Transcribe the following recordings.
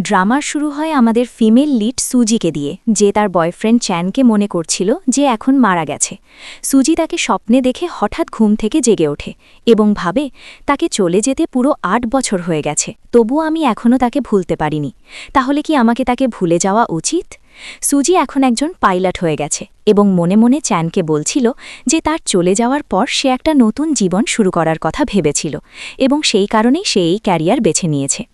Drama শুরু হয় আমাদের ফিমেল লিড সুজিকে দিয়ে, যে তার বয়ফ্রেন্ড চ্যানকে মনে করছিল যে এখন মারা গেছে। সুজি তাকে স্বপ্নে দেখে হঠাৎ ঘুম থেকে জেগে ওঠে এবং ভাবে তাকে চলে যেতে পুরো ৮ বছর হয়ে গেছে, তবুও আমি এখনও তাকে ভুলতে পারিনি। তাহলে কি আমাকে তাকে ভুলে যাওয়া উচিত? সুজি এখন একজন পাইলট হয়ে গেছে এবং মনে মনে চ্যানকে বলছিল যে তার চলে যাওয়ার পর সে একটা নতুন জীবন শুরু করার কথা ভেবেছিল এবং সেই কারণেই সে এই ক্যারিয়ার বেছে নিয়েছে।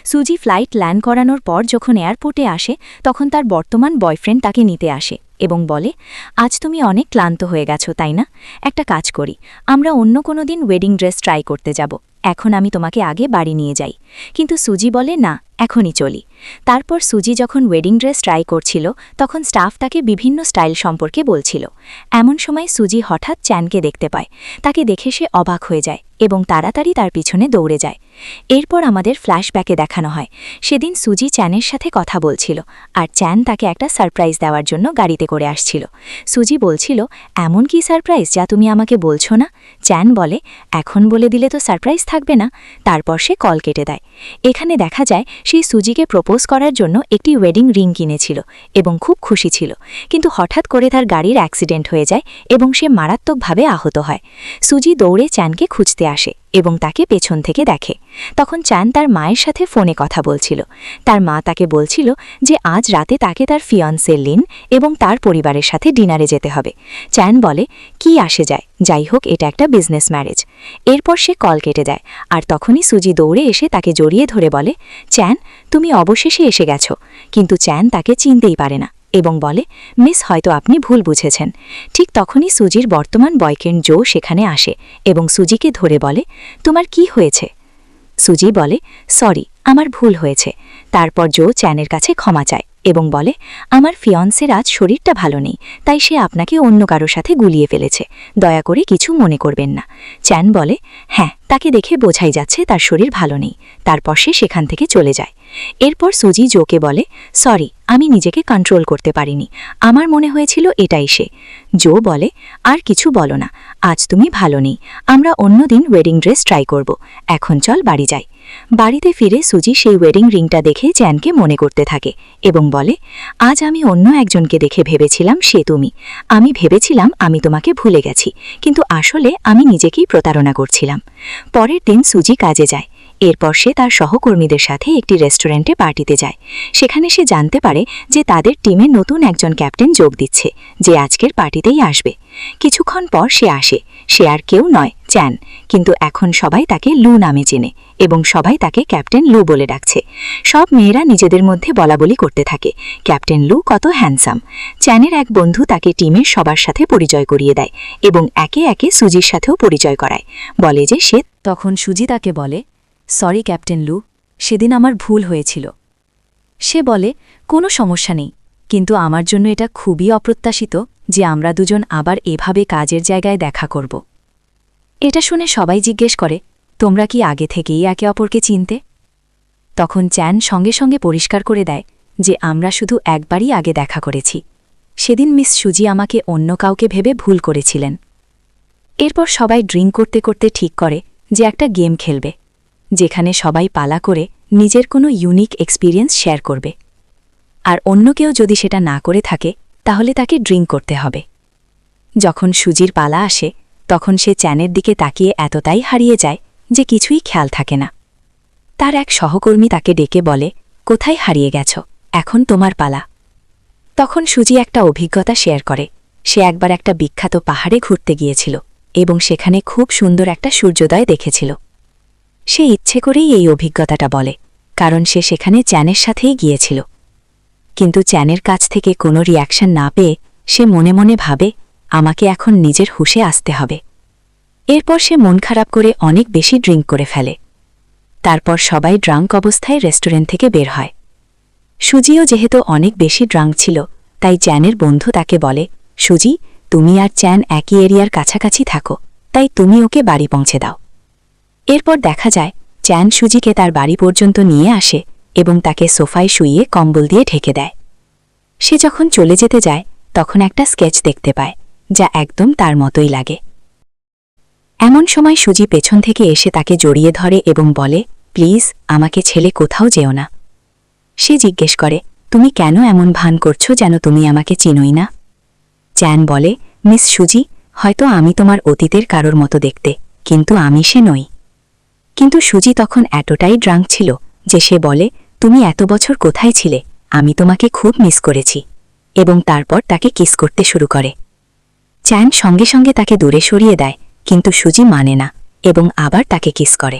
সুজি ফ্লাইট ল্যান্ড করানোর পর যখন এয়ারপোর্টে আসে তখন তার বর্তমান বয়ফ্রেন্ড তাকে নিতে আসে এবং বলে, আজ তুমি অনেক ক্লান্ত হয়ে গেছো তাই না? একটা কাজ করি, আমরা অন্য কোনো দিন ওয়েডিং ড্রেস ট্রাই করতে যাব, এখন আমি তোমাকে আগে বাড়ি নিয়ে যাই। কিন্তু সুজি বলে, না, এখনই চলি। তারপর সুজি যখন ওয়েডিং ড্রেস ট্রাই করছিল তখন স্টাফ তাকে বিভিন্ন স্টাইল সম্পর্কে বলছিল। এমন সময় সুজি হঠাৎ চ্যানকে দেখতে পায়। তাকে দেখে সে অবাক হয়ে যায় এবং তাড়াতাড়ি তার পিছনে দৌড়ে যায়। এরপর আমাদের ফ্ল্যাশব্যাকে দেখানো হয় সেদিন সুজি চ্যানের সাথে কথা বলছিল আর চ্যান তাকে একটা সারপ্রাইজ দেওয়ার জন্য গাড়িতে করে আসছিল। সুজি বলছিল, এমন কি সারপ্রাইজ যা তুমি আমাকে বলছো না? চ্যান বলে, এখন বলে দিলে তো সারপ্রাইজ থাকবে না। তারপর সে কল কেটে দেয়। এখানে দেখা যায় সেই সুজিকে প্রপোজ করার জন্য একটি ওয়েডিং রিং কিনেছিল এবং খুব খুশি ছিল, কিন্তু হঠাৎ করে তার গাড়ির অ্যাক্সিডেন্ট হয়ে যায় এবং সে মারাত্মকভাবে আহত হয়। সুজি দৌড়ে চ্যানকে খুঁজতে আসে এবং তাকে পেছন থেকে দেখে। তখন চ্যান তার মায়ের সাথে ফোনে কথা বলছিল। তার মা তাকে বলছিল যে আজ রাতে তাকে তার ফিয়ন্সে লিন এবং তার পরিবারের সাথে ডিনারে যেতে হবে। চ্যান বলে, কি আসে যায়, যাই হোক এটা একটা বিজনেস ম্যারেজ। এরপর সে কল কেটে দেয় আর তখনই সুজি দৌড়ে এসে তাকে জড়িয়ে ধরে বলে, চ্যান, তুমি অবশেষে এসে গেছো। কিন্তু চ্যান তাকে চিনতেই পারে না এবং বলে, মিস, হয়তো আপনি ভুল বুঝেছেন। ঠিক তখনই সুজির বর্তমান বয়ফ্রেন্ড জো সেখানে আসে এবং সুজিকে ধরে বলে, তোমার কি হয়েছে? সুজি বলে, সরি, আমার ভুল হয়েছে। তারপর জো চ্যানের কাছে ক্ষমা চায় এবং বলে, আমার ফিয়ন্সের আজ শরীরটা ভালো নেই, তাই সে আপনাকে অন্য কারোর সাথে গুলিয়ে ফেলেছে, দয়া করে কিছু মনে করবেন না। চ্যান বলে, হ্যাঁ, তাকে দেখে বোঝাই যাচ্ছে তার শরীর ভালো নেই। তারপর সে সেখান থেকে চলে যায়। এরপর সুজি জোকে বলে, সরি, আমি নিজেকে কন্ট্রোল করতে পারিনি, আমার মনে হয়েছিল এটাই সে। জো বলে, আর কিছু বলো না, আজ তুমি ভালো নেই, আমরা অন্যদিন ওয়েডিং ড্রেস ট্রাই করব, এখন চল বাড়ি যাই। বাড়িতে ফিরে সুজি সেই ওয়েডিং রিংটা দেখে চ্যানকে মনে করতে থাকে এবং বলে, আজ আমি অন্য একজনকে দেখে ভেবেছিলাম সে তুমি, আমি ভেবেছিলাম আমি তোমাকে ভুলে গেছি, কিন্তু আসলে আমি নিজেকেই প্রতারণা করছিলাম। পরের দিন সুজি কাজে যায়। এরপর সে তার সহকর্মীদের সাথে একটি রেস্টুরেন্টে পার্টিতে যায়। সেখানে সে জানতে পারে যে তাদের টিমে নতুন একজন ক্যাপ্টেন যোগ দিচ্ছে, যে আজকের পার্টিতেই আসবে। কিছুক্ষণ পর সে আসে। সে আর কেউ নয়, চ্যান, কিন্তু এখন সবাই তাকে লু নামে চেনে এবং সবাই তাকে ক্যাপ্টেন লু বলে ডাকছে। সব মেয়েরা নিজেদের মধ্যে বলাবলি করতে থাকে, ক্যাপ্টেন লু কত হ্যান্ডসাম। চ্যানের এক বন্ধু তাকে টিমের সবার সাথে পরিচয় করিয়ে দেয় এবং একে একে সুজির সাথেও পরিচয় করায়, বলে যে সে। তখন সুজি তাকে বলে, সরি ক্যাপ্টেন লু, সেদিন আমার ভুল হয়েছিল। সে বলে, কোনো সমস্যা নেই, কিন্তু আমার জন্য এটা খুবই অপ্রত্যাশিত যে আমরা দুজন আবার এভাবে কাজের জায়গায় দেখা করব। এটা শুনে সবাই জিজ্ঞেস করে, তোমরা কি আগে থেকেই একে অপরকে চিনতে? তখন চ্যান সঙ্গে সঙ্গে পরিষ্কার করে দেয় যে আমরা শুধু একবারই আগে দেখা করেছি, সেদিন মিস সুজি আমাকে অন্য কাউকে ভেবে ভুল করেছিলেন। এরপর সবাই ড্রিঙ্ক করতে করতে ঠিক করে যে একটা গেম খেলবে, যেখানে সবাই পালা করে নিজের কোনো ইউনিক এক্সপিরিয়েন্স শেয়ার করবে, আর অন্য কেউ যদি সেটা না করে থাকে তাহলে তাকে ড্রিঙ্ক করতে হবে। যখন সুজির পালা আসে তখন সে চ্যানের দিকে তাকিয়ে এতটাই হারিয়ে যায় যে কিছুই খেয়াল থাকে না। তার এক সহকর্মী তাকে ডেকে বলে, কোথায় হারিয়ে গেছ, এখন তোমার পালা। তখন সুজি একটা অভিজ্ঞতা শেয়ার করে। সে একবার একটা বিখ্যাত পাহাড়ে ঘুরতে গিয়েছিল এবং সেখানে খুব সুন্দর একটা সূর্যোদয় দেখেছিল। সে ইচ্ছে করেই এই অভিজ্ঞতাটা বলে, কারণ সে সেখানে চ্যানের সাথেই গিয়েছিল। কিন্তু চ্যানের কাছ থেকে কোনো রিয়াকশন না পেয়ে সে মনে মনে ভাবে, আমাকে এখন নিজের হুঁশে আসতে হবে। এরপর সে মন খারাপ করে অনেক বেশি ড্রিঙ্ক করে ফেলে। তারপর সবাই ড্রাঙ্ক অবস্থায় রেস্টুরেন্ট থেকে বের হয়। সুজিও যেহেতু অনেক বেশি ড্রাঙ্ক ছিল, তাই চ্যানের বন্ধু তাকে বলে, সুজি, তুমি আর চ্যান একই এরিয়ার কাছাকাছি থাকো, তাই তুমি ওকে বাড়ি পৌঁছে দাও। এরপর দেখা যায় চ্যান সুজিকে তার বাড়ি পর্যন্ত নিয়ে আসে এবং তাকে সোফায় শুইয়ে কম্বল দিয়ে ঢেকে দেয়। সে যখন চলে যেতে যায় তখন একটা স্কেচ দেখতে পায়, যা একদম তার মতোই লাগে। এমন সময় সুজি পেছন থেকে এসে তাকে জড়িয়ে ধরে এবং বলে, প্লিজ আমাকে ছেড়ে কোথাও যেও না। সে জিজ্ঞেস করে, তুমি কেন এমন ভান করছো যেন তুমি আমাকে চিনোই না? চ্যান বলে, মিস সুজি, হয়তো আমি তোমার অতীতের কারোর মতো দেখতে, কিন্তু আমি সে নই। কিন্তু সুজি তখন এতটাই ড্রাঙ্ক ছিল যে সে বলে, তুমি এত বছর কোথায় ছিলে? আমি তোমাকে খুব মিস করেছি। এবং তারপর তাকে কিস করতে শুরু করে। চ্যান সঙ্গে সঙ্গে তাকে দূরে সরিয়ে দেয়, কিন্তু সুজি মানে না এবং আবার তাকে কিস করে।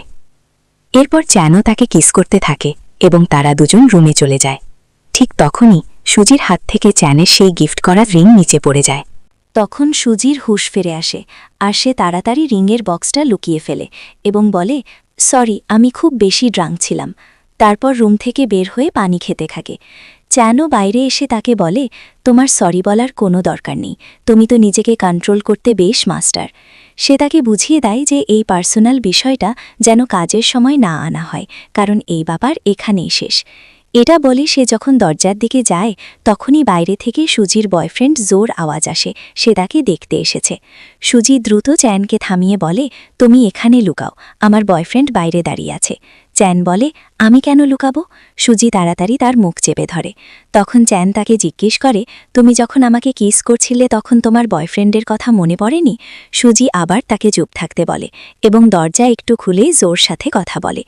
এরপর চ্যানও তাকে কিস করতে থাকে এবং তারা দুজন রুমে চলে যায়। ঠিক তখনই সুজির হাত থেকে চ্যানের সেই গিফট করা রিং নিচে পড়ে যায়। তখন সুজির হুঁশ ফিরে আসে আর সে তাড়াতাড়ি রিংয়ের বক্সটা লুকিয়ে ফেলে এবং বলে, সরি, আমি খুব বেশি ড্রাঙ্ক ছিলাম। তারপর রুম থেকে বের হয়ে পানি খেতে থাকে। চ্যানও বাইরে এসে তাকে বলে, তোমার সরি বলার কোনো দরকার নেই, তুমি তো নিজেকে কন্ট্রোল করতে বেশ মাস্টার। সে তাকে বুঝিয়ে দেয় যে এই পার্সোনাল বিষয়টা যেন কাজের সময় না আনা হয়, কারণ এই ব্যাপার এখানেই শেষ। এটা বলে সে যখন দরজার দিকে যায় তখনই বাইরে থেকে সুজির বয়ফ্রেন্ড জোর আওয়াজ আসে, সে তাকে দেখতে এসেছে। সুজি দ্রুত চ্যানকে থামিয়ে বলে, তুমি এখানে লুকাও, আমার বয়ফ্রেন্ড বাইরে দাঁড়িয়ে আছে। চ্যান বলে, আমি কেন লুকাবো? সুজি তাড়াতাড়ি তার মুখ চেপে ধরে। তখন চ্যান তাকে জিজ্ঞেস করে, তুমি যখন আমাকে কিস করছিলে তখন তোমার বয়ফ্রেন্ডের কথা মনে পড়েনি? সুজি আবার তাকে চুপ থাকতে বলে এবং দরজা একটু খুলেই জোর সাথে কথা বলে।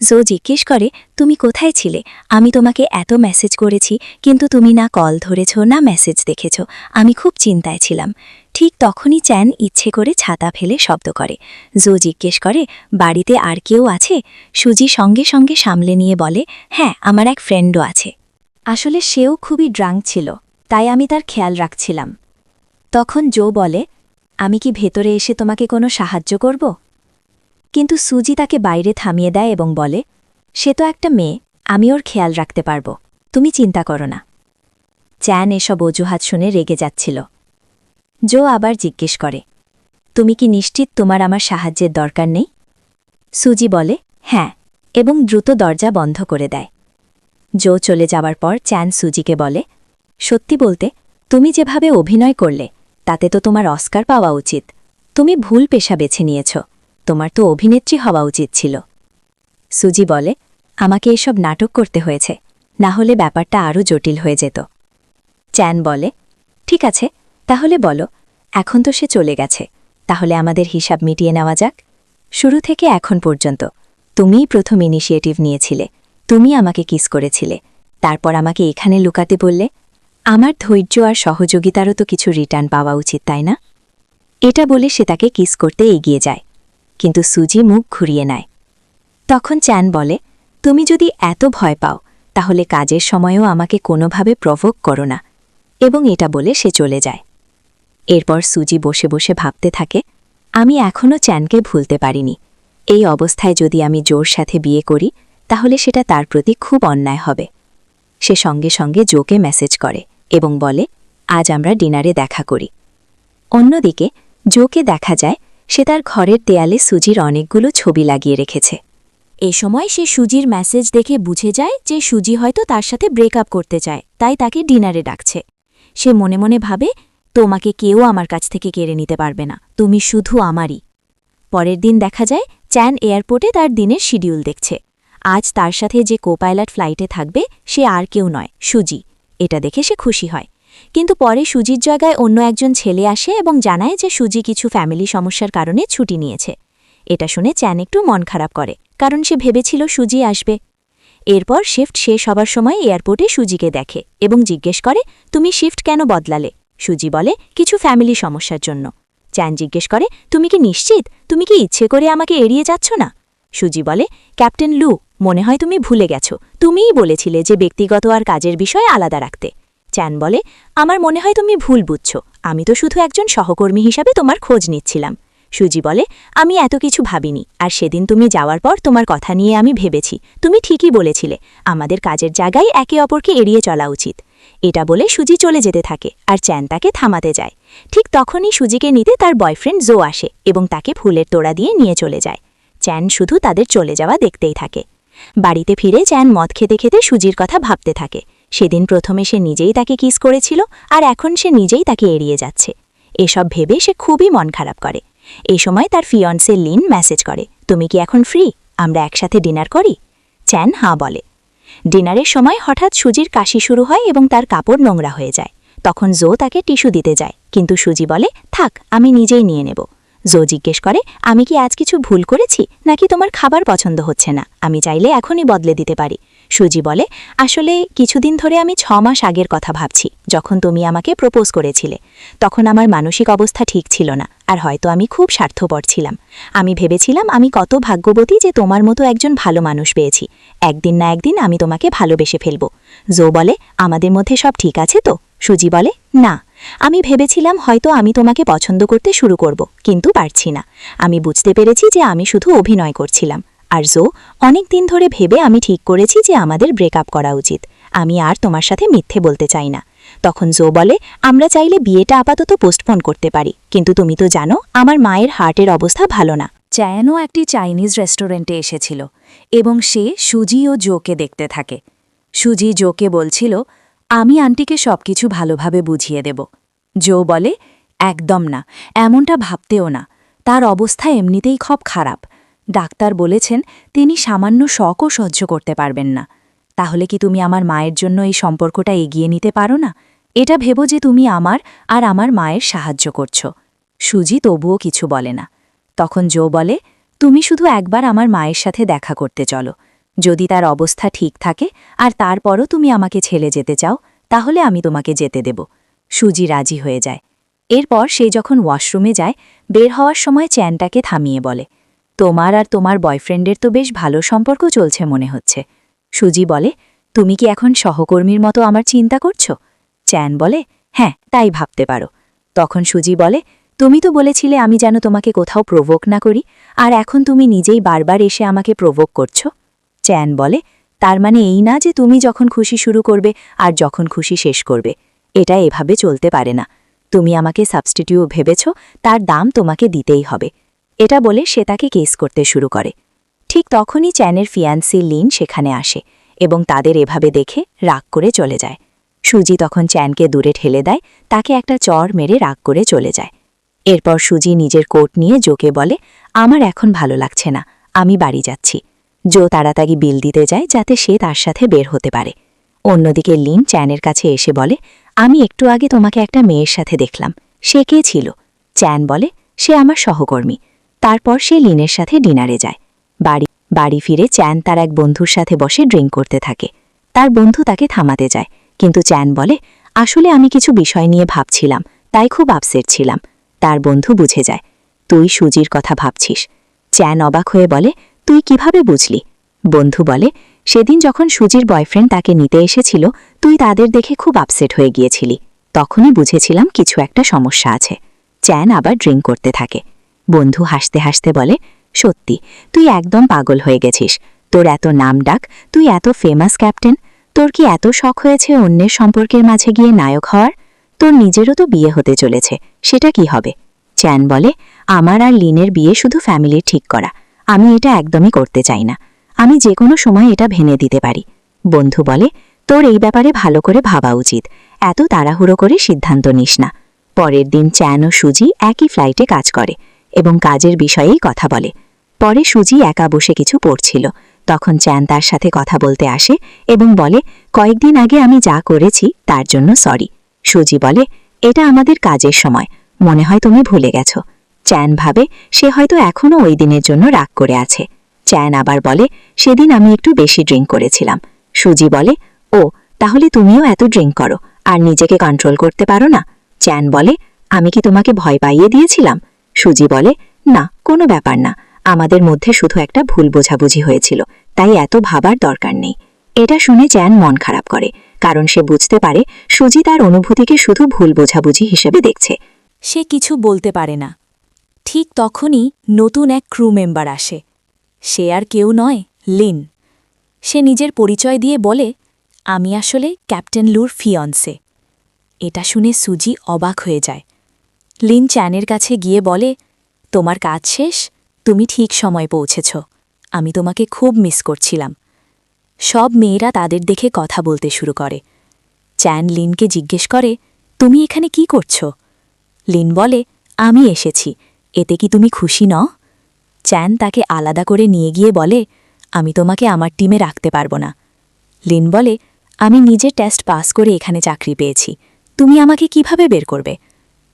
জো জিজ্ঞেস করে, তুমি কোথায় ছিলে? আমি তোমাকে এত মেসেজ করেছি, কিন্তু তুমি না কল ধরেছ না মেসেজ দেখেছ। আমি খুব চিন্তায় ছিলাম। ঠিক তখনই চ্যান ইচ্ছে করে ছাতা ফেলে শব্দ করে। জো জিজ্ঞেস করে, বাড়িতে আর কেউ আছে? সুজি সঙ্গে সঙ্গে সামলে নিয়ে বলে, হ্যাঁ, আমার এক ফ্রেন্ডও আছে। আসলে সেও খুবই ড্রাঙ্ক ছিল, তাই আমি তার খেয়াল রাখছিলাম। তখন জো বলে, আমি কি ভেতরে এসে তোমাকে কোনো সাহায্য করব? কিন্তু সুজি তাকে বাইরে থামিয়ে দেয় এবং বলে, সে তো একটা মেয়ে, আমি ওর খেয়াল রাখতে পারব, তুমি চিন্তা করো না। চ্যান এসব অজুহাত শুনে রেগে যাচ্ছিল। জো আবার জিজ্ঞেস করে, তুমি কি নিশ্চিত তোমার আমার সাহায্যের দরকার নেই? সুজি বলে, হ্যাঁ, এবং দ্রুত দরজা বন্ধ করে দেয়। জো চলে যাওয়ার পর চ্যান সুজিকে বলে, সত্যি বলতে, তুমি যেভাবে অভিনয় করলে তাতে তো তোমার অস্কার পাওয়া উচিত। তুমি ভুল পেশা বেছে নিয়েছ, তোমার তো অভিনেত্রী হওয়া উচিত ছিল। সুজি বলে, আমাকে এসব নাটক করতে হয়েছে, না হলে ব্যাপারটা আরও জটিল হয়ে যেত। চ্যান বলে, ঠিক আছে, তাহলে বলো, এখন তো সে চলে গেছে, তাহলে আমাদের হিসাব মিটিয়ে নেওয়া যাক। শুরু থেকে এখন পর্যন্ত তুমিই প্রথম ইনিশিয়েটিভ নিয়েছিলে, তুমি আমাকে কিস করেছিলে, তারপর আমাকে এখানে লুকাতে বললে। আমার ধৈর্য আর সহযোগিতারও তো কিছু রিটার্ন পাওয়া উচিত, তাই না? এটা বলে সে তাকে কিস করতে এগিয়ে যায়, কিন্তু সুজি মুখ ঘুরিয়ে নেয়। তখন চ্যান বলে, তুমি যদি এত ভয় পাও তাহলে কাজের সময়ও আমাকে কোনোভাবে প্রভোক করো না, এবং এটা বলে সে চলে যায়। এরপর সুজি বসে বসে ভাবতে থাকে, আমি এখনও চ্যানকে ভুলতে পারিনি। এই অবস্থায় যদি আমি জোর সাথে বিয়ে করি তাহলে সেটা তার প্রতি খুব অন্যায় হবে। সে সঙ্গে সঙ্গে জোকে মেসেজ করে এবং বলে, আজ আমরা ডিনারে দেখা করি। অন্যদিকে জোকে দেখা যায় সে তার ঘরের দেয়ালে সুজির অনেকগুলো ছবি লাগিয়ে রেখেছে। এ সময় সে সুজির মেসেজ দেখে বুঝে যায় যে সুজি হয়তো তার সাথে ব্রেকআপ করতে চায়, তাই তাকে ডিনারে ডাকছে। সে মনে মনে ভাবে, তোমাকে কেউ আমার কাছ থেকে কেড়ে নিতে পারবে না, তুমি শুধু আমারই। পরের দিন দেখা যায় চ্যান এয়ারপোর্টে তার দিনের শিডিউল দেখছে। আজ তার সাথে যে কোপাইলট ফ্লাইটে থাকবে সে আর কেউ নয়, সুজি। এটা দেখে সে খুশি হয়, কিন্তু পরে সুজির জায়গায় অন্য একজন ছেলে আসে এবং জানায় যে সুজি কিছু ফ্যামিলি সমস্যার কারণে ছুটি নিয়েছে। এটা শুনে চ্যান একটু মন খারাপ করে, কারণ সে ভেবেছিল সুজি আসবে। এরপর শিফট শেষ হবার সময় এয়ারপোর্টে সুজিকে দেখে এবং জিজ্ঞেস করে, তুমি শিফট কেন বদলালে? সুজি বলে, কিছু ফ্যামিলি সমস্যার জন্য। চ্যান জিজ্ঞেস করে, তুমি কি নিশ্চিত? তুমি কি ইচ্ছে করে আমাকে এড়িয়ে যাচ্ছ না? সুজি বলে, ক্যাপ্টেন লু, মনে হয় তুমি ভুলে গেছো, তুমিই বলেছিলে যে ব্যক্তিগত আর কাজের বিষয় আলাদা রাখতে। চ্যান বলে, আমার মনে হয় তুমি ভুল বুঝছো, আমি তো শুধু একজন সহকর্মী হিসাবে তোমার খোঁজ নিচ্ছিলাম। সুজি বলে, আমি এত কিছু ভাবিনি, আর সেদিন তুমি যাওয়ার পর তোমার কথা নিয়ে আমি ভেবেছি, তুমি ঠিকই বলেছিলে, আমাদের কাজের জায়গায় একে অপরকে এড়িয়ে চলা উচিত। এটা বলে সুজি চলে যেতে থাকে আর চ্যান তাকে থামাতে যায়। ঠিক তখনই সুজিকে নিতে তার বয়ফ্রেন্ড জো আসে এবং তাকে ফুলের তোড়া দিয়ে নিয়ে চলে যায়। চ্যান শুধু তাদের চলে যাওয়া দেখতেই থাকে। বাড়িতে ফিরে চ্যান মদ খেতে খেতে সুজির কথা ভাবতে থাকে। সেদিন প্রথমে সে নিজেই তাকে কিস করেছিল, আর এখন সে নিজেই তাকে এড়িয়ে যাচ্ছে। এসব ভেবে সে খুবই মন খারাপ করে। এই সময় তার ফিয়ন্সে লিন মেসেজ করে, তুমি কি এখন ফ্রি? আমরা একসাথে ডিনার করি? চ্যান হাঁ বলে। ডিনারের সময় হঠাৎ সুজির কাশি শুরু হয় এবং তার কাপড় নোংরা হয়ে যায়। তখন জো তাকে টিস্যু দিতে যায়, কিন্তু সুজি বলে, থাক, আমি নিজেই নিয়ে নেব। জো জিজ্ঞেস করে, আমি কি আজ কিছু ভুল করেছি, নাকি তোমার খাবার পছন্দ হচ্ছে না? আমি চাইলে এখনই বদলে দিতে পারি। সুজি বলে, আসলে কিছুদিন ধরে আমি 6 মাস আগের কথা ভাবছি, যখন তুমি আমাকে প্রপোজ করেছিলে। তখন আমার মানসিক অবস্থা ঠিক ছিল না, আর হয়তো আমি খুব স্বার্থপর ছিলাম। আমি ভেবেছিলাম আমি কত ভাগ্যবতী যে তোমার মতো একজন ভালো মানুষ পেয়েছি। একদিন না একদিন আমি তোমাকে ভালোবেসে ফেলব। জো বলে, আমাদের মধ্যে সব ঠিক আছে তো? সুজি বলে, না, আমি ভেবেছিলাম হয়তো আমি তোমাকে পছন্দ করতে শুরু করব, কিন্তু পারছি না। আমি বুঝতে পেরেছি যে আমি শুধু অভিনয় করছিলাম। আর জো, অনেক দিন ধরে ভেবে আমি ঠিক করেছি যে আমাদের ব্রেকআপ করা উচিত। আমি আর তোমার সাথে মিথ্যে বলতে চাই না। তখন জো বলে, আমরা চাইলে বিয়েটা আপাতত পোস্টপোন করতে পারি, কিন্তু তুমি তো জানো আমার মায়ের হার্টের অবস্থা ভালো না। চ্যানও একটি চাইনিজ রেস্টুরেন্টে এসেছিল এবং সে সুজি ও জোকে দেখতে থাকে। সুজি জোকে বলছিল, আমি আন্টিকে সবকিছু ভালোভাবে বুঝিয়ে দেব। জো বলে, একদম না, এমনটা ভাবতেও না। তার অবস্থা এমনিতেই খুব খারাপ। ডাক্তার বলেছেন তিনি সামান্য শকও সহ্য করতে পারবেন না। তাহলে কি তুমি আমার মায়ের জন্য এই সম্পর্কটা এগিয়ে নিতে পারো না? এটা ভেবো যে তুমি আমার আর আমার মায়ের সাহায্য করছো। সুজি তবুও কিছু বলে না। তখন জো বলে, তুমি শুধু একবার আমার মায়ের সাথে দেখা করতে চলো। যদি তার অবস্থা ঠিক থাকে আর তারপরও তুমি আমাকে ছেড়ে যেতে চাও, তাহলে আমি তোমাকে যেতে দেব। সুজি রাজি হয়ে যায়। এরপর সে যখন ওয়াশরুমে যায়, বের হওয়ার সময় চ্যানটাকে থামিয়ে বলে, তোমার আর তোমার বয়ফ্রেন্ডের তো বেশ ভালো সম্পর্ক চলছে মনে হচ্ছে। সুজি বলে, তুমি কি এখন সহকর্মীর মতো আমার চিন্তা করছো? চ্যান বলে, হ্যাঁ, তাই ভাবতে পারো। তখন সুজি বলে, তুমি তো বলেছিলে আমি যেন তোমাকে কোথাও প্রভোক না করি, আর এখন তুমি নিজেই বারবার এসে আমাকে প্রভোক করছো। চ্যান বলে, তার মানে এই না যে তুমি যখন খুশি শুরু করবে আর যখন খুশি শেষ করবে। এটা এভাবে চলতে পারে না। তুমি আমাকে সাবস্টিটিউট ভেবেছ, তার দাম তোমাকে দিতেই হবে। এটা বলে সে তাকে কেস করতে শুরু করে। ঠিক তখনই চ্যানের ফিয়ান্সি লিন সেখানে আসে এবং তাদের এভাবে দেখে রাগ করে চলে যায়। সুজি তখন চ্যানকে দূরে ঠেলে দেয়, তাকে একটা চড় মেরে রাগ করে চলে যায়। এরপর সুজি নিজের কোট নিয়ে জোকে বলে, আমার এখন ভালো লাগছে না, আমি বাড়ি যাচ্ছি। জো তাড়াতাড়ি বিল দিতে যায় যাতে সে তার সাথে বের হতে পারে। অন্যদিকে লিন চ্যানের কাছে এসে বলে, আমি একটু আগে তোমাকে একটা মেয়ের সাথে দেখলাম, সে কে ছিল? চ্যান বলে, সে আমার সহকর্মী। তারপর সে লিনের সাথে ডিনারে যায়। বাড়ি ফিরে চ্যান তার এক বন্ধুর সাথে বসে ড্রিঙ্ক করতে থাকে। তার বন্ধু তাকে থামাতে যায়, কিন্তু চ্যান বলে, আসলে আমি কিছু বিষয় নিয়ে ভাবছিলাম, তাই খুব আপসেট ছিলাম। তার বন্ধু বুঝে যায়, তুই সুজির কথা ভাবছিস। চ্যান অবাক হয়ে বলে, তুই কিভাবে বুঝলি? বন্ধু বলে, সেদিন যখন সুজির বয়ফ্রেন্ড তাকে নিতে এসেছিল, তুই তাদের দেখে খুব আপসেট হয়ে গিয়েছিলি। তখনই বুঝেছিলাম কিছু একটা সমস্যা আছে। চ্যান আবার ড্রিঙ্ক করতে থাকে। বন্ধু হাসতে হাসতে বলে, সত্যি, তুই একদম পাগল হয়ে গেছিস। তোর এত নাম ডাক, তুই এত ফেমাস ক্যাপ্টেন, তোর কি এত শখ হয়েছে অন্যের সম্পর্কের মাঝে গিয়ে নায়ক হওয়ার? তোর নিজেরও তো বিয়ে হতে চলেছে, সেটা কি হবে? চ্যান বলে, আমার আর লিনের বিয়ে শুধু ফ্যামিলির ঠিক করা, আমি এটা একদমই করতে চাই না। আমি যে কোনো সময় এটা ভেঙে দিতে পারি। বন্ধু বলে, তোর এই ব্যাপারে ভালো করে ভাবা উচিত, এত তাড়াহুড়ো করে সিদ্ধান্ত নিস না। পরের দিন চ্যান ও সুজি একই ফ্লাইটে কাজ করে এবং কাজের বিষয়েই কথা বলে। পরে সুজি একা বসে কিছু পড়ছিল। তখন চ্যান তার সাথে কথা বলতে আসে এবং বলে, কয়েকদিন আগে আমি যা করেছি তার জন্য সরি। সুজি বলে, এটা আমাদের কাজের সময়, মনে হয় তুমি ভুলে গেছ। চ্যান ভাবে সে হয়তো এখনও ওই দিনের জন্য রাগ করে আছে। চ্যান আবার বলে, সেদিন আমি একটু বেশি ড্রিঙ্ক করেছিলাম। সুজি বলে, ও, তাহলে তুমিও এত ড্রিঙ্ক করো আর নিজেকে কন্ট্রোল করতে পারো না? চ্যান বলে, আমি কি তোমাকে ভয় পাইয়ে দিয়েছিলাম? সুজি বলে, না, কোনো ব্যাপার না, আমাদের মধ্যে শুধু একটা ভুল বোঝাবুঝি হয়েছিল, তাই এত ভাবার দরকার নেই। এটা শুনে চ্যান মন খারাপ করে, কারণ সে বুঝতে পারে সুজি তার অনুভূতিকে শুধু ভুল বোঝাবুঝি হিসেবে দেখছে। সে কিছু বলতে পারে না। ঠিক তখনই নতুন এক ক্রু মেম্বার আসে। সে আর কেউ নয়, লিন। সে নিজের পরিচয় দিয়ে বলে, আমি আসলে ক্যাপ্টেন লুর ফিয়ন্সে। এটা শুনে সুজি অবাক হয়ে যায়। লিন চ্যানের কাছে গিয়ে বলে, তোমার কাজ শেষ, তুমি ঠিক সময় পৌঁছেছ। আমি তোমাকে খুব মিস করছিলাম। সব মেয়েরা তাদের দেখে কথা বলতে শুরু করে। চ্যান লিনকে জিজ্ঞেস করে, তুমি এখানে কি করছো? লিন বলে, আমি এসেছি, এতে কি তুমি খুশি নও? চ্যান তাকে আলাদা করে নিয়ে গিয়ে বলে, আমি তোমাকে আমার টিমে রাখতে পারবো না। লিন বলে, আমি নিজে টেস্ট পাস করে এখানে চাকরি পেয়েছি, তুমি আমাকে কিভাবে বের করবে?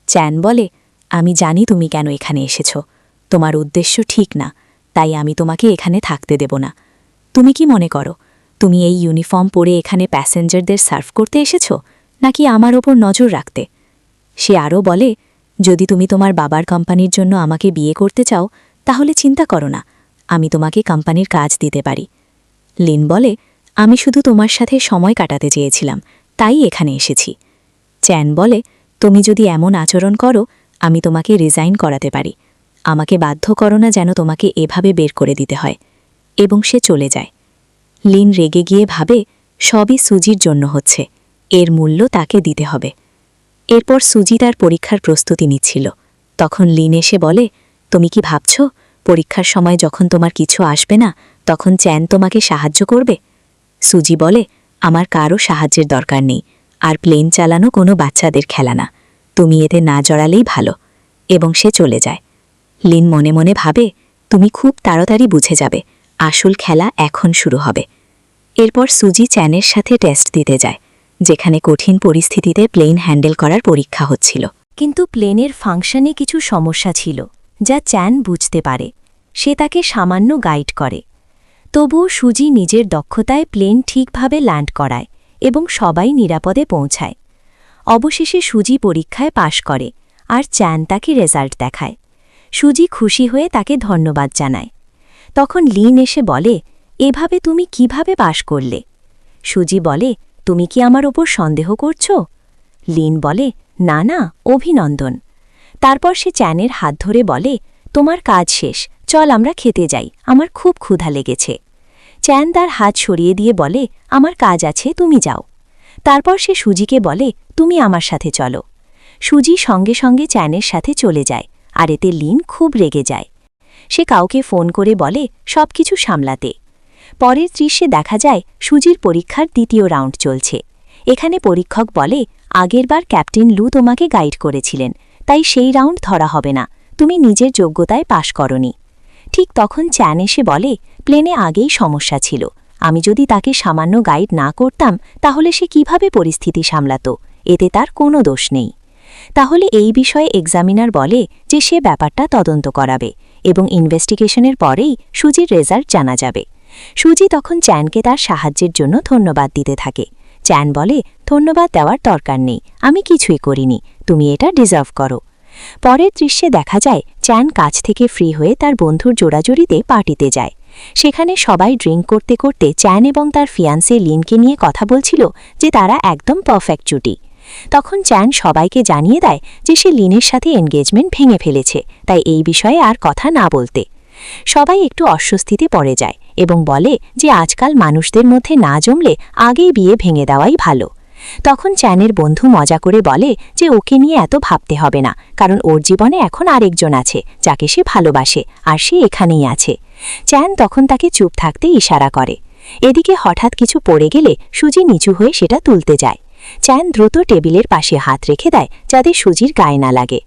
চ্যান বলে, আমি জানি তুমি কেন এখানে এসেছ, তোমার উদ্দেশ্য ঠিক না, তাই আমি তোমাকে এখানে থাকতে দেব না। তুমি কি মনে করো তুমি এই ইউনিফর্ম পরে এখানে প্যাসেঞ্জারদের সার্ভ করতে এসেছ, নাকি আমার ওপর নজর রাখতে? সে আরও বলে, যদি তুমি তোমার বাবার কোম্পানির জন্য আমাকে বিয়ে করতে চাও তাহলে চিন্তা করো না, আমি তোমাকে কোম্পানির কাজ দিতে পারি। লিন বলে, আমি শুধু তোমার সাথে সময় কাটাতে চেয়েছিলাম, তাই এখানে এসেছি। চ্যান বলে, তুমি যদি এমন আচরণ করো আমি তোমাকে রিজাইন করাতে পারি, আমাকে বাধ্য করো না যেন তোমাকে এভাবে বের করে দিতে হয়। এবং সে চলে যায়। লিন রেগে গিয়ে ভাবে সবই সুজির জন্য হচ্ছে, এর মূল্য তাকে দিতে হবে। এরপর সুজি তার পরীক্ষার প্রস্তুতি নিচ্ছিল। তখন লিন এসে বলে, তুমি কি ভাবছ পরীক্ষার সময় যখন তোমার কিছু আসবে না তখন চ্যান তোমাকে সাহায্য করবে? সুজি বলে, আমার কারও সাহায্যের দরকার নেই, আর প্লেন চালানো কোনো বাচ্চাদের খেলা না, তুমি এতে না জড়ালেই ভালো। এবং সে চলে যায়। লিন মনে মনে ভাবে, তুমি খুব তাড়াতাড়ি বুঝে যাবে, আসল খেলা এখন শুরু হবে। এরপর সুজি চ্যানের সাথে টেস্ট দিতে যায়, যেখানে কঠিন পরিস্থিতিতে প্লেন হ্যান্ডেল করার পরীক্ষা হচ্ছিল। কিন্তু প্লেনের ফাংশনে কিছু সমস্যা ছিল, যা চ্যান বুঝতে পারে। সে তাকে সামান্য গাইড করে। তবুও সুজি নিজের দক্ষতায় প্লেন ঠিকভাবে ল্যান্ড করায় এবং সবাই নিরাপদে পৌঁছায়। অবশেষে সুজি পরীক্ষায় পাশ করে, আর চ্যান তাকে রেজাল্ট দেখায়। সুজি খুশি হয়ে তাকে ধন্যবাদ জানায়। তখন লিন এসে বলে, এভাবে তুমি কিভাবে পাশ করলে? সুজি বলে, তুমি কি আমার ওপর সন্দেহ করছো? লিন বলে, না না, অভিনন্দন। তারপর সে চ্যানের হাত ধরে বলে, তোমার কাজ শেষ, চল আমরা খেতে যাই, আমার খুব ক্ষুধা লেগেছে। চ্যান তার হাত সরিয়ে দিয়ে বলে, আমার কাজ আছে, তুমি যাও। তারপর সে সুজিকে বলে, তুমি আমার সাথে চলো। সুজি সঙ্গে সঙ্গে চ্যানের সাথে চলে যায়, আর এতে লিন খুব রেগে যায়। সে কাউকে ফোন করে বলে সবকিছু সামলাতে। পরের দৃশ্যে দেখা যায় সুজির পরীক্ষার দ্বিতীয় রাউন্ড চলছে। এখানে পরীক্ষক বলে, আগেরবার ক্যাপ্টেন লু তোমাকে গাইড করেছিলেন, তাই সেই রাউন্ড ধরা হবে না, তুমি নিজের যোগ্যতায় পাশ করনি। ঠিক তখন চ্যান এসে বলে, প্লেনে আগেই সমস্যা ছিল, আমি যদি তাকে সামান্য গাইড না করতাম তাহলে সে কিভাবে পরিস্থিতি সামলাত, এতে তার কোনো দোষ নেই। তাহলে এই বিষয়ে এক্সামিনার বলে যে সে ব্যাপারটা তদন্ত করাবে এবং ইনভেস্টিগেশনের পরেই সুজির রেজাল্ট জানা যাবে। সুজি তখন চ্যানকে তার সাহায্যের জন্য ধন্যবাদ দিতে থাকে। চ্যান বলে, ধন্যবাদ দেওয়ার দরকার নেই, আমি কিছুই করিনি, তুমি এটা ডিজার্ভ করো। পরের দৃশ্যে দেখা যায় চ্যান কাজ থেকে ফ্রি হয়ে তার বন্ধুর জোড়াজুড়িতে পার্টিতে যায়। সেখানে সবাই ড্রিঙ্ক করতে করতে চ্যান এবং তার ফিয়ান্সে লিনকে নিয়ে কথা বলছিল যে তারা একদম পারফেক্ট জুটি। তখন চ্যান সবাইকে জানিয়ে দেয় যে সে লিনের সাথে এনগেজমেন্ট ভেঙে ফেলেছে, তাই এই বিষয়ে আর কথা না বলতে। সবাই একটু অস্বস্তিতে পড়ে যায় এবং বলে যে আজকাল মানুষদের মধ্যে না জমলে আগেই বিয়ে ভেঙে দেওয়াই ভালো। তখন চ্যানের বন্ধু মজা করে বলে যে ওকে নিয়ে এত ভাবতে হবে না, কারণ ওর জীবনে এখন আরেকজন আছে যাকে সে ভালোবাসে, আর সে এখানেই আছে। চ্যান তখন তাকে চুপ থাকতে ইশারা করে। এদিকে হঠাৎ কিছু পড়ে গেলে সুজি নিচু হয়ে সেটা তুলতে যায়। চ্যান দ্রুত টেবিলের পাশে হাত রেখে দেয় যাতে সুজির গায়ে না লাগে।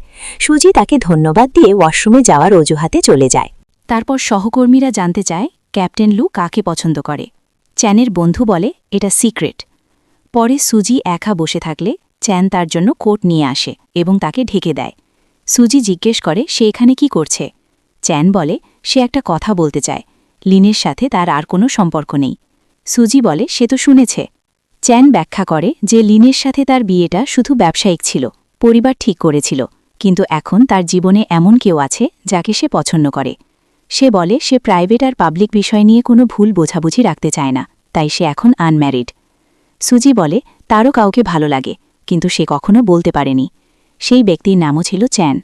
সুজি তাকে ধন্যবাদ দিয়ে ওয়াশরুমে যাওয়ার অজুহাতে চলে যায়। তারপর সহকর্মীরা জানতে চায় ক্যাপ্টেন লু কাকে পছন্দ করে। চ্যানের বন্ধু বলে এটা সিক্রেট। পরে সুজি একা বসে থাকলে চ্যান তার জন্য কোট নিয়ে আসে এবং তাকে ঢেকে দেয়। সুজি জিজ্ঞেস করে সে এখানে কি করছে। চ্যান বলে সে একটা কথা বলতে চায়, লিনের সাথে তার আর কোনো সম্পর্ক নেই। সুজি বলে সে তো শুনেছে। চ্যান ব্যাখ্যা করে যে লিনের সাথে তার বিয়েটা শুধু ব্যবসায়িক ছিল, পরিবার ঠিক করেছিল, কিন্তু এখন তার জীবনে এমন কেউ আছে যাকে সে পছন্দ করে। সে বলে সে প্রাইভেট আর পাবলিক বিষয় নিয়ে কোনো ভুল বোঝাবুঝি রাখতে চায় না, তাই সে এখন আনম্যারিড। সুজি বলে তারও কাউকে ভালো লাগে, কিন্তু সে কখনো বলতে পারেনি। সেই ব্যক্তির নামও ছিল চ্যান।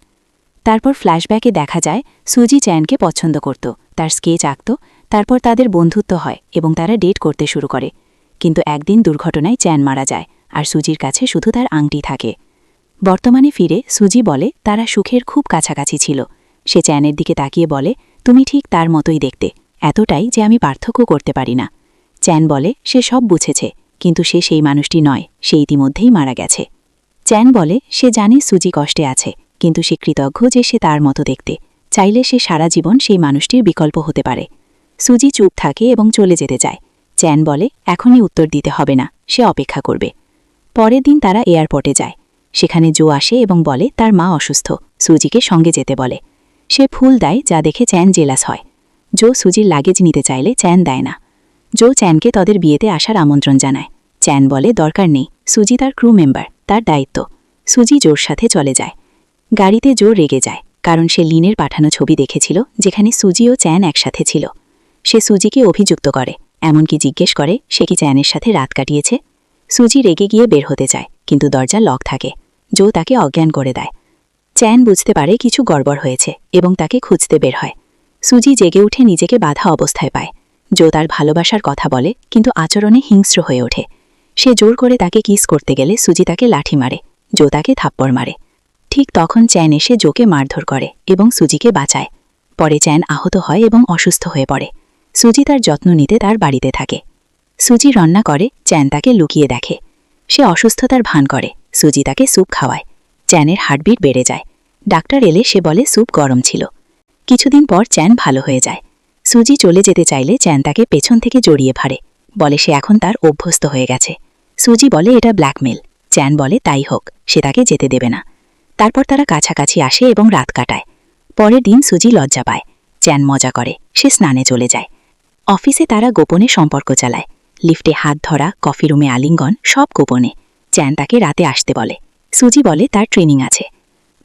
তারপর ফ্ল্যাশব্যাকে দেখা যায় সুজি চ্যানকে পছন্দ করত, তার স্কেচ আঁকত, তারপর তাদের বন্ধুত্ব হয় এবং তারা ডেট করতে শুরু করে। কিন্তু একদিন দুর্ঘটনায় চ্যান মারা যায়, আর সুজির কাছে শুধু তার আংটি থাকে। বর্তমানে ফিরে সুজি বলে তারা সুখের খুব কাছাকাছি ছিল। সে চ্যানের দিকে তাকিয়ে বলে, তুমি ঠিক তার মতোই দেখতে, এতটাই যে আমি পার্থক্য করতে পারি না। চ্যান বলে সে সব বুঝেছে, কিন্তু সে সেই মানুষটি নয়, সে ইতিমধ্যেই মারা গেছে। চ্যান বলে সে জানে সুজি কষ্টে আছে, কিন্তু সে কৃতজ্ঞ যে সে তার মতো দেখতে, চাইলে সে সারা জীবন সেই মানুষটির বিকল্প হতে পারে। সুজি চুপ থাকে এবং চলে যেতে চায়। চ্যান বলে এখনই উত্তর দিতে হবে না, সে অপেক্ষা করবে। পরের দিন তারা এয়ারপোর্টে যায়। সেখানে জো আসে এবং বলে তার মা অসুস্থ, সুজিকে সঙ্গে যেতে বলে। সে ফুল দেয়, যা দেখে চ্যান জেলাস হয়। জো সুজির লাগেজ নিতে চাইলে চ্যান দেয় না। জো চ্যানকে তাদের বিয়েতে আসার আমন্ত্রণ জানায়। চ্যান বলে দরকার নেই, সুজি তার ক্রু মেম্বার, তার দায়িত্ব। সুজি জোর সাথে চলে যায়। গাড়িতে জো রেগে যায়, কারণ সে লিনের পাঠানো ছবি দেখেছিল যেখানে সুজি ও চ্যান একসাথে ছিল। সে সুজিকে অভিযুক্ত করে, এমনকি জিজ্ঞেস করে সে কি চ্যানের সাথে রাত কাটিয়েছে। সুজি রেগে গিয়ে বের হতে চায়, কিন্তু দরজা লক থাকে। জো তাকে অজ্ঞান করে দেয়। চ্যান বুঝতে পারে কিছু গড়বড় হয়েছে এবং তাকে খুঁজতে বের হয়। সুজি জেগে উঠে নিজেকে বাধা অবস্থায় পায়। জো তার ভালোবাসার কথা বলে, কিন্তু আচরণে হিংস্র হয়ে ওঠে। সে জোর করে তাকে কিস করতে গেলে সুজি তাকে লাঠি মারে, জো তাকে থাপ্পড় মারে। ঠিক তখন চ্যান এসে জোকে মারধর করে এবং সুজিকে বাঁচায়। পরে চ্যান আহত হয় এবং অসুস্থ হয়ে পড়ে। সুজি তার যত্ন নিতে তার বাড়িতে থাকে। সুজি রান্না করে, চ্যান তাকে লুকিয়ে দেখে। সে অসুস্থতার ভান করে, সুজি তাকে স্যুপ খাওয়ায়। চ্যানের হার্টবিট বেড়ে যায়। ডাক্তার এলে সে বলে স্যুপ গরম ছিল। কিছুদিন পর চ্যান ভালো হয়ে যায়। সুজি চলে যেতে চাইলে চ্যান তাকে পেছন থেকে জড়িয়ে ধরে, বলে সে এখন তার অভ্যস্ত হয়ে গেছে। সুজি বলে এটা ব্ল্যাকমেল। চ্যান বলে তাই হোক, সে তাকে যেতে দেবে না। তারপর তারা কাছাকাছি আসে এবং রাত কাটায়। পরের দিন সুজি লজ্জা পায়। চ্যান মজা করে, সে স্নানে চলে যায়। অফিসে তারা গোপনে সম্পর্ক চালায়। লিফটে হাত ধরা, কফি রুমে আলিঙ্গন, সব গোপনে। চ্যান তাকে রাতে আসতে বলে। সুজি বলে তার ট্রেনিং আছে।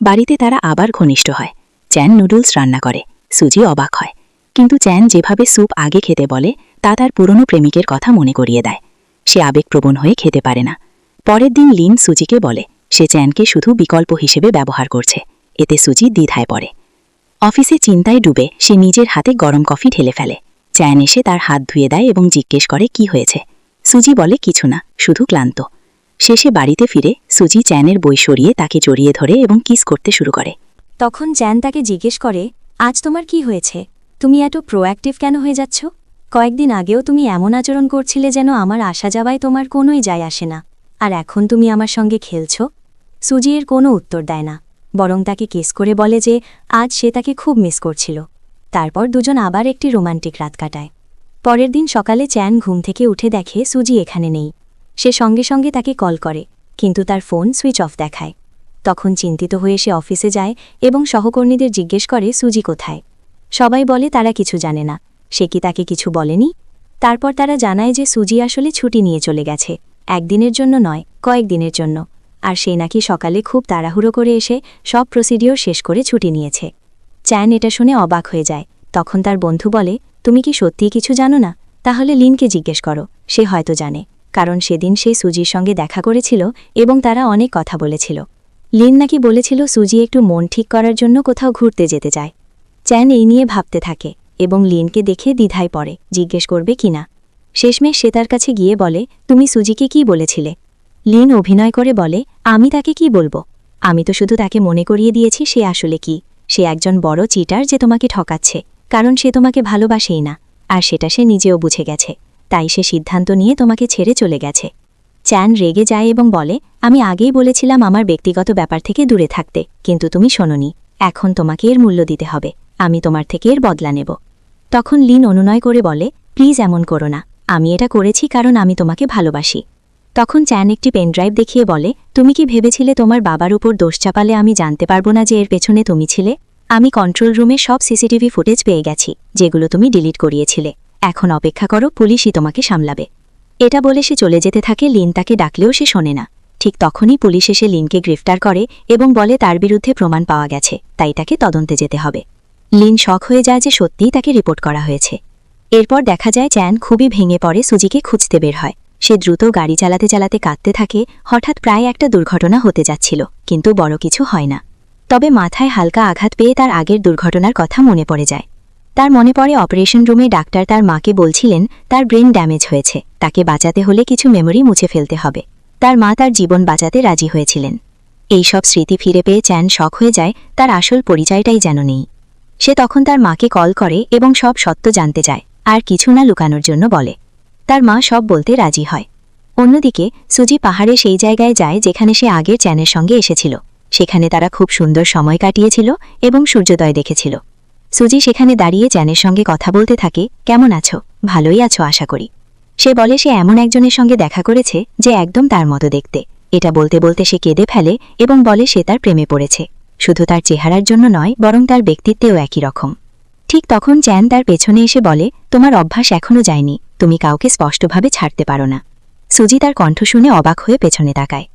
বাড়িতে তারা আবার ঘনিষ্ঠ হয়। চ্যান নুডলস রান্না করে। সুজি অবাক হয়, কিন্তু চ্যান যেভাবে স্যুপ আগে খেতে বলে তা তার পুরনো প্রেমিকের কথা মনে করিয়ে দেয়। সে আবেগপ্রবণ হয়ে খেতে পারে না। পরের দিন লিন সুজিকে বলে সে চ্যানকে শুধু বিকল্প হিসেবে ব্যবহার করছে। এতে সুজি দ্বিধায় পড়ে। অফিসে চিন্তায় ডুবে সে নিজের হাতে গরম কফি ঢেলে ফেলে। চ্যান এসে তার হাত ধুয়ে দেয় এবং জিজ্ঞেস করে কি হয়েছে। সুজি বলে কিছু না, শুধু ক্লান্ত। শেষে বাড়িতে ফিরে সুজি চ্যানের বই সরিয়ে তাকে জড়িয়ে ধরে এবং কিস করতে শুরু করে। তখন চ্যান তাকে জিজ্ঞেস করে আজ তোমার কি হয়েছে, তুমি এত প্রোঅ্যাক্টিভ কেন হয়ে যাচ্ছ? কয়েকদিন আগেও তুমি এমন আচরণ করছিলে যেন আমার আসা যাওয়ায় তোমার কোনোই যায় আসে না, আর এখন তুমি আমার সঙ্গে খেলছ। সুজি এর কোনো উত্তর দেয় না, বরং তাকে কিস করে বলে যে আজ সে তাকে খুব মিস করছিল। তারপর দুজন আবার একটি রোমান্টিক রাত কাটায়। পরের দিন সকালে চ্যান ঘুম থেকে উঠে দেখে সুজি এখানে নেই। সে সঙ্গে সঙ্গে তাকে কল করে, কিন্তু তার ফোন সুইচ অফ দেখায়। তখন চিন্তিত হয়ে সে অফিসে যায় এবং সহকর্মীদের জিজ্ঞেস করে সুজি কোথায়। সবাই বলে তারা কিছু জানে না, সে কি তাকে কিছু বলেনি। তারপর তারা জানায় যে সুজি আসলে ছুটি নিয়ে চলে গেছে, একদিনের জন্য নয়, কয়েকদিনের জন্য। আর সে নাকি সকালে খুব তাড়াহুড়ো করে এসে সব প্রসিডিওর শেষ করে ছুটি নিয়েছে। চ্যান এটা শুনে অবাক হয়ে যায়। তখন তার বন্ধু বলে তুমি কি সত্যিই কিছু জানো না? তাহলে লিনকে জিজ্ঞেস করো, সে হয়তো জানে, কারণ সেদিন সে সুজির সঙ্গে দেখা করেছিল এবং তারা অনেক কথা বলেছিল। লিন নাকি বলেছিল সুজি একটু মন ঠিক করার জন্য কোথাও ঘুরতে যেতে চায়। চ্যান এই নিয়ে ভাবতে থাকে এবং লিনকে দেখে দ্বিধায় পড়ে, জিজ্ঞেস করবে কিনা। শেষমেশ সে তার কাছে গিয়ে বলে তুমি সুজিকে কি বলেছিলে? লিন অভিনয় করে বলে আমি তাকে কি বলবো, আমি তো শুধু তাকে মনে করিয়ে দিয়েছি সে আসলে কি, সে একজন বড় চিটার যে তোমাকে ঠকাচ্ছে, কারণ সে তোমাকে ভালোবাসেই না, আর সেটা সে নিজেও বুঝে গেছে, তাই সে সিদ্ধান্ত নিয়ে তোমাকে ছেড়ে চলে গেছে। চ্যান রেগে যায় এবং বলে আমি আগেই বলেছিলাম আমার ব্যক্তিগত ব্যাপার থেকে দূরে থাকতে, কিন্তু তুমি শোনোনি, এখন তোমাকে এর মূল্য দিতে হবে, আমি তোমার থেকে এর বদলা নেব। তখন লিন অনুনয় করে বলে প্লিজ এমন করো না, আমি এটা করেছি কারণ আমি তোমাকে ভালোবাসি। তখন চ্যান একটি পেনড্রাইভ দেখিয়ে বলে তুমি কি ভেবেছিলে তোমার বাবার উপর দোষ চাপালে আমি জানতে পারবো না যে এর পেছনে তুমি ছিলে? আমি কন্ট্রোল রুমে সব সিসিটিভি ফুটেজ পেয়ে গেছি যেগুলো তুমি ডিলিট করিয়েছিলে, এখন অপেক্ষা করো, পুলিশই তোমাকে সামলাবে। এটা বলে সে চলে যেতে থাকে। লিন তাকে ডাকলেও সে শোনে না। ঠিক তখনই পুলিশ এসে লিনকে গ্রেফতার করে এবং বলে তার বিরুদ্ধে প্রমাণ পাওয়া গেছে, তাই তাকে তদন্তে যেতে হবে। লিন শক হয়ে যায় যে সত্যিই তাকে রিপোর্ট করা হয়েছে। এরপর দেখা যায় চ্যান খুবই ভেঙে পড়ে সুজিকে খুঁজতে বের হয়। সে দ্রুত গাড়ি চালাতে চালাতে কাঁদতে থাকে। হঠাৎ প্রায় একটা দুর্ঘটনা হতে যাচ্ছিল, কিন্তু বড় কিছু হয় না। তবে মাথায় হালকা আঘাত পেয়ে তার আগের দুর্ঘটনার কথা মনে পড়ে যায়। তার মনে পড়ে অপারেশন রুমে ডাক্তার তার মাকে বলছিলেন তার ব্রেন ড্যামেজ হয়েছে, তাকে বাঁচাতে হলে কিছু মেমোরি মুছে ফেলতে হবে। তার মা তার জীবন বাঁচাতে রাজি হয়েছিলেন। এই সব স্মৃতি ফিরে পেয়ে চ্যান শক হয়ে যায়, তার আসল পরিচয়টাই যেন নেই। সে তখন তার মাকে কল করে এবং সব সত্য জানতে চায়, আর কিছু না লুকানোর জন্য বলে। তার মা সব বলতে রাজি হয়। অন্যদিকে সুজি পাহাড়ে সেই জায়গায় যায় যেখানে সে আগের চ্যানের সঙ্গে এসেছিল। সেখানে তারা খুব সুন্দর সময় কাটিয়েছিল এবং সূর্যোদয় দেখেছিল। সুজি সেখানে দাঁড়িয়ে চ্যানের সঙ্গে কথা বলতে থাকে, কেমন আছো? ভালোই আছো আশা করি। সে বলে সে এমন একজনের সঙ্গে দেখা করেছে যে একদম তার মতো দেখতে। এটা বলতে বলতে সে কেঁদে ফেলে এবং বলে সে তার প্রেমে পড়েছে, শুধু তার চেহারার জন্য নয় বরং তার ব্যক্তিত্বেও একই রকম। ঠিক তখন চ্যান তার পেছনে এসে বলে, তোমার অভ্যাস এখনও যায়নি, তুমি কাউকে স্পষ্টভাবে ছাড়তে পারো না। সুজি তার কণ্ঠ শুনে অবাক হয়ে পেছনে তাকায়।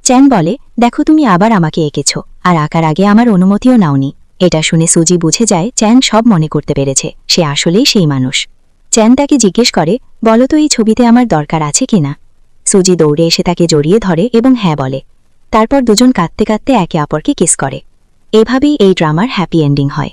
চ্যান বলে, দেখো তুমি আবার আমাকে এঁকেছ, আর আঁকার আগে আমার অনুমতিও নাওনি। এটা শুনে সুজি বুঝে যায় চ্যান সব মনে করতে পেরেছে, সে আসলেই সেই মানুষ। চ্যান তাকে জিজ্ঞেস করে, বলো তো এই ছবিতে আমার দরকার আছে কিনা। সুজি দৌড়ে এসে তাকে জড়িয়ে ধরে এবং হ্যাঁ বলে। তারপর দুজন কাঁদতে কাঁদতে একে অপরকে কিস করে। এভাবেই এই ড্রামার হ্যাপি এন্ডিং হয়।